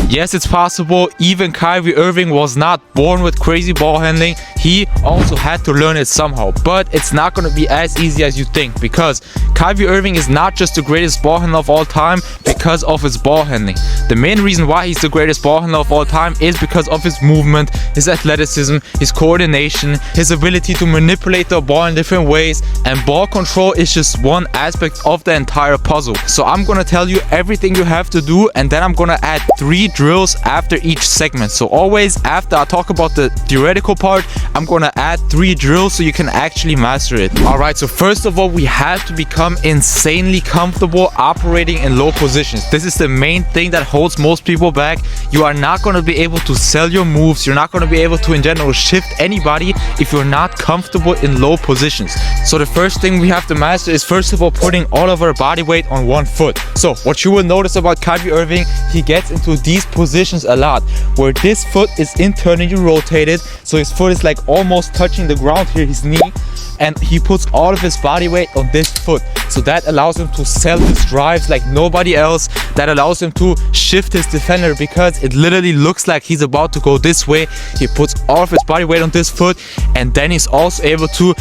Yes, it's possible. Even Kyrie Irving was not born with crazy ball handling. He also had to learn it somehow. But it's not going to be as easy as you think, because Kyrie Irving is not just the greatest ball handler of all time because of his ball handling. The main reason why he's the greatest ball handler of all time is because of his movement, his athleticism, his coordination, his ability to manipulate the ball in different ways, and ball control is just one aspect of the entire puzzle. So I'm going to tell you everything you have to do, and then I'm going to add 3 drills after each segment. So always after I talk about the theoretical part, I'm going to add 3 drills so you can actually master it. Alright, so first of all, we have to become insanely comfortable operating in low positions. This is the main thing that holds most people back. You are not going to be able to sell your moves. You're not going to be able to in general shift anybody if you're not comfortable in low positions. So the first thing we have to master is first of all putting all of our body weight on one foot. So what you will notice about Kyrie Irving, he gets into these positions a lot where this foot is internally rotated, so his foot is like almost touching the ground here, his knee, and he puts all of his body weight on this foot. So that allows him to sell his drives like nobody else. That allows him to shift his defender because it literally looks like he's about to go this way. He puts all of his body weight on this foot, and then he's also able to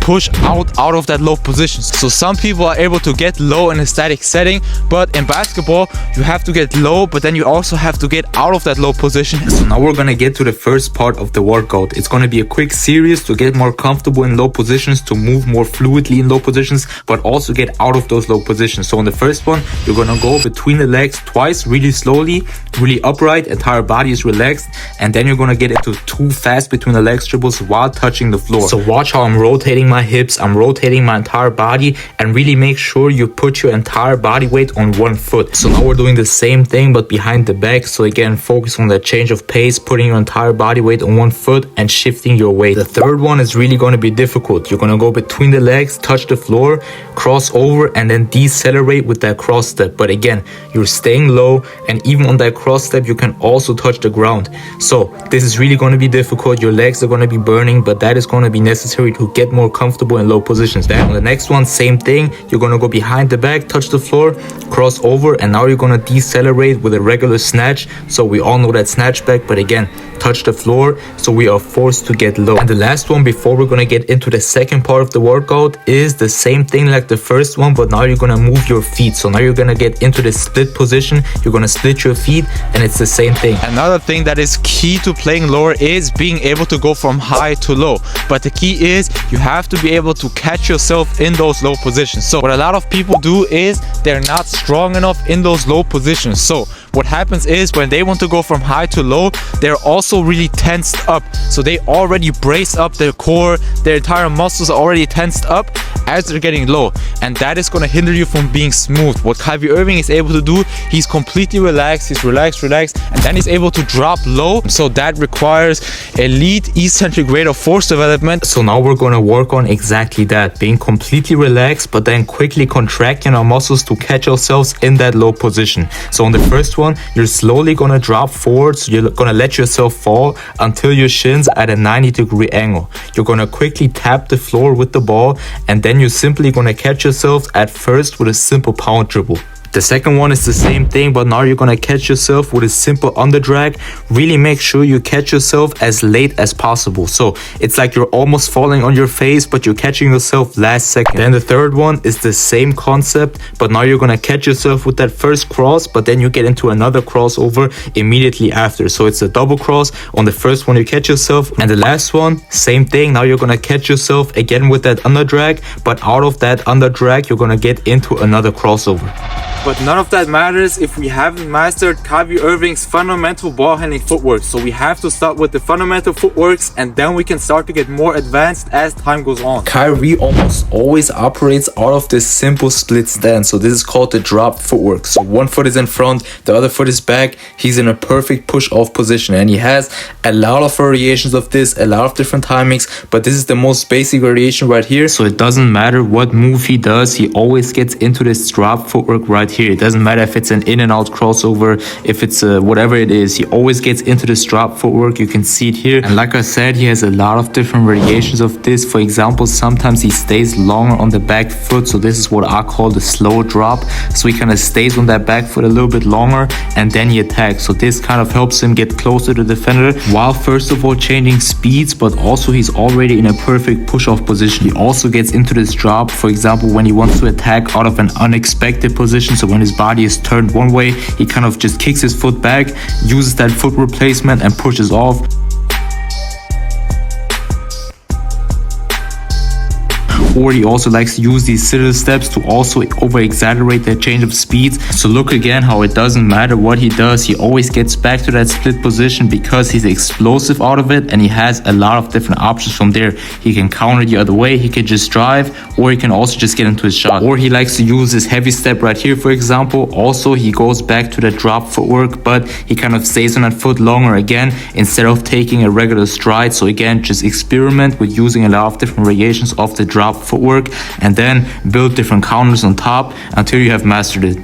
push out of that low position. So some people are able to get low in a static setting, but in basketball you have to get low, but then you also have to get out of that low position. So now we're gonna get to the first part of the workout. It's gonna be a quick series to get more comfortable in low positions, to move more fluidly in low positions, but also get out of those low positions. So on the first one, you're gonna go between the legs twice, really slowly, really upright, entire body is relaxed, and then you're gonna get into 2 fast between the legs dribbles while touching the floor. So watch how I'm rotating my hips, I'm rotating my entire body, and really make sure you put your entire body weight on one foot. So now we're doing the same thing but behind the back. So again, focus on that change of pace, putting your entire body weight on one foot and shifting your weight. The third one is really going to be difficult. You're going to go between the legs, touch the floor, cross over, and then decelerate with that cross step. But again, you're staying low, and even on that cross step you can also touch the ground. So this is really going to be difficult. Your legs are going to be burning, but that is going to be necessary to get more comfortable in low positions. Then on the next one, same thing. You're going to go behind the back, touch the floor, cross over, and now you're going to decelerate with a regular snatch. So we all know that snatch back, but again, touch the floor, so we are forced to get low. And the last one before we're going to get into the second part of the workout is the same thing like the first one, but now you're going to move your feet. So now you're going to get into the split position. You're going to split your feet, and it's the same thing. Another thing that is key to playing lower is being able to go from high to low. But the key is you have to be able to catch yourself in those low positions. So what a lot of people do is they're not strong enough in those low positions. So what happens is when they want to go from high to low, they're also really tensed up. So they already brace up their core, their entire muscles are already tensed up as they're getting low, and that is going to hinder you from being smooth. What Kyrie Irving is able to do, he's completely relaxed, he's relaxed, and then he's able to drop low. So that requires elite eccentric rate of force development. So now we're going to work on exactly that, being completely relaxed but then quickly contracting our muscles to catch ourselves in that low position. So on the first one, you're slowly going to drop forward, so you're going to let yourself fall until your shins at a 90-degree angle. You're going to quickly tap the floor with the ball, and then you're simply going to catch yourself at first with a simple power dribble. The second one is the same thing, but now you're going to catch yourself with a simple under drag. Really make sure you catch yourself as late as possible. So it's like you're almost falling on your face, but you're catching yourself last second. Then the third one is the same concept, but now you're going to catch yourself with that first cross, but then you get into another crossover immediately after. So it's a double cross. On the first one you catch yourself, and the last one, same thing. Now you're going to catch yourself again with that under drag, but out of that under drag you're going to get into another crossover. But none of that matters if we haven't mastered Kyrie Irving's fundamental ball handling footwork. So we have to start with the fundamental footworks, and then we can start to get more advanced as time goes on. Kyrie almost always operates out of this simple split stance. So this is called the drop footwork. So one foot is in front, the other foot is back. He's in a perfect push-off position, and he has a lot of variations of this, a lot of different timings, but this is the most basic variation right here. So it doesn't matter what move he does, he always gets into this drop footwork right right here. It doesn't matter if it's an in and out crossover, if it's whatever it is, he always gets into this drop footwork. You can see it here. And like I said, he has a lot of different variations of this. For example, sometimes he stays longer on the back foot, so this is what I call the slow drop. So he kind of stays on that back foot a little bit longer and then he attacks. So this kind of helps him get closer to the defender while first of all changing speeds, but also he's already in a perfect push-off position. He also gets into this drop, for example, when he wants to attack out of an unexpected position. So when his body is turned one way, he kind of just kicks his foot back, uses that foot replacement and pushes off. Or he also likes to use these citadel steps to also over-exaggerate that change of speeds. So look again how it doesn't matter what he does, he always gets back to that split position because he's explosive out of it and he has a lot of different options from there. He can counter the other way, he can just drive, or he can also just get into his shot. Or he likes to use this heavy step right here, for example. Also, he goes back to the drop footwork, but he kind of stays on that foot longer again instead of taking a regular stride. So again, just experiment with using a lot of different variations of the drop footwork and then build different counters on top until you have mastered it.